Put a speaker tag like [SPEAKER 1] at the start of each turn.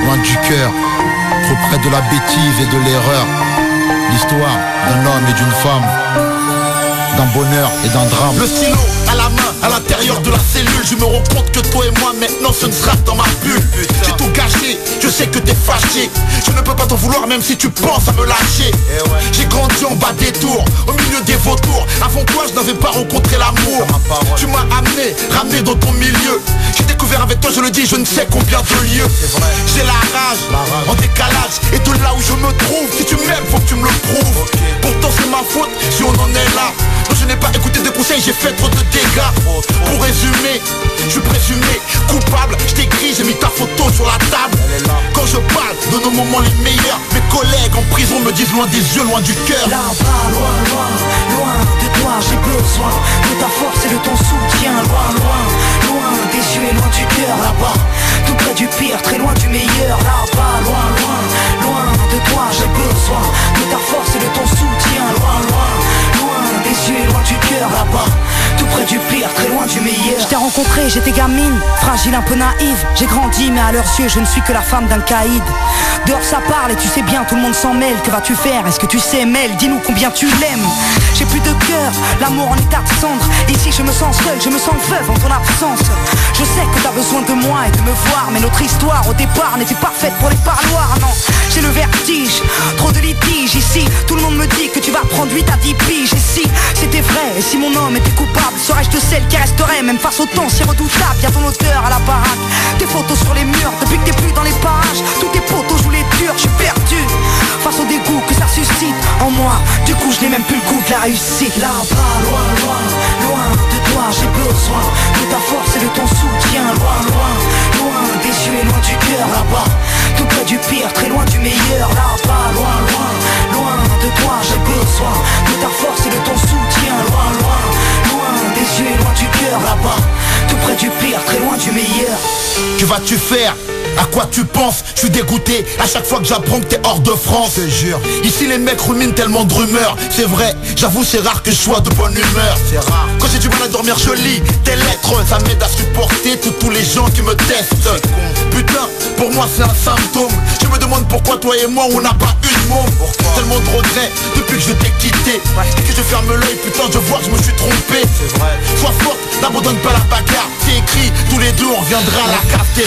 [SPEAKER 1] loin du cœur, trop près de la bêtise et de l'erreur. L'histoire d'un homme et d'une femme, d'un bonheur et d'un drame.
[SPEAKER 2] Le stylo à la main, à l'intérieur de la cellule, je me rends compte que toi et moi maintenant ce ne sera dans ma bulle. J'ai tout gâché, je sais que t'es fâché. Je ne peux pas t'en vouloir même si tu penses à me lâcher. J'ai grandi en bas des tours, au milieu des vautours. Avant toi je n'avais pas rencontré l'amour. Tu m'as ramené dans ton milieu. J'ai découvert avec toi, je le dis, je ne sais combien de lieux. J'ai la rage, en décalage. Et de là où je me trouve, si tu m'aimes faut que tu me le prouves. Pourtant c'est ma faute si on en est là. Non, je n'ai pas écouté de conseils, j'ai fait trop de dégâts. Pour résumer, je suis présumé coupable. Je t'écris, j'ai mis ta photo sur la table. Quand je parle de nos moments les meilleurs, mes collègues en prison me disent loin des yeux, loin du cœur.
[SPEAKER 3] Là-bas, loin, loin, loin de toi, j'ai besoin de ta force et de ton soutien. Loin, loin, loin des yeux et loin du cœur. Là-bas, tout près du pire, très loin du meilleur. Là-bas, loin, loin, loin de toi, j'ai besoin de ta force et de ton soutien. Loin, loin, loin des yeux et loin du cœur. Là-bas, tout près du pire, très loin du meilleur.
[SPEAKER 4] Je t'ai rencontré, j'étais gamine, fragile, un peu naïve. J'ai grandi, mais à leurs yeux, je ne suis que la femme d'un caïd. Dehors ça parle et tu sais bien, tout le monde s'en mêle. Que vas-tu faire? Est-ce que tu sais, Mel? Dis-nous combien tu l'aimes. J'ai plus de cœur, l'amour en état de cendre. Ici je me sens seul, je me sens veuve en ton absence. Je sais que t'as besoin de moi et de me voir, mais notre histoire au départ n'était pas faite pour les parloirs. Non, j'ai le vertige, trop de litiges ici. Tout le monde me dit que tu vas prendre 8 à 10 piges. Et si c'était vrai, et si mon homme était coupable, serais-je de celle qui resterait même face au temps si redoutable? Y'a ton odeur à la baraque, tes photos sur les murs. Depuis que t'es plus dans les parages, tous tes potos jouent les durs. Je suis perdu face au dégoût que ça suscite en moi. Du coup je n'ai même plus le goût de la réussite.
[SPEAKER 3] Là-bas, loin, loin, loin de toi, j'ai besoin de ta force et de ton soutien. Loin, loin, loin des yeux et loin du cœur. Là-bas, tout près du pire, très loin du meilleur. Là-bas, loin, loin, loin de toi, j'ai besoin de ta force et de ton soutien. Loin, loin, loin des yeux et loin du cœur. Là-bas, tout près du pire, très loin du meilleur.
[SPEAKER 2] Que vas-tu faire? À quoi tu penses? Je suis dégoûté à chaque fois que j'apprends que t'es hors de France. Je te jure, ici les mecs ruminent tellement de rumeurs. C'est vrai, j'avoue c'est rare que je sois de bonne humeur. C'est rare. Quand j'ai du mal à dormir je lis tes lettres. Ça m'aide à supporter tous les gens qui me testent. Putain, pour moi c'est un symptôme. Je me demande pourquoi toi et moi on n'a pas une môme. Tellement de regrets depuis que je t'ai quitté. Et que je ferme l'œil, putain je vois que je me suis trompé. C'est vrai. Sois forte, n'abandonne pas la bagarre. C'est écrit, tous les deux on reviendra à la café.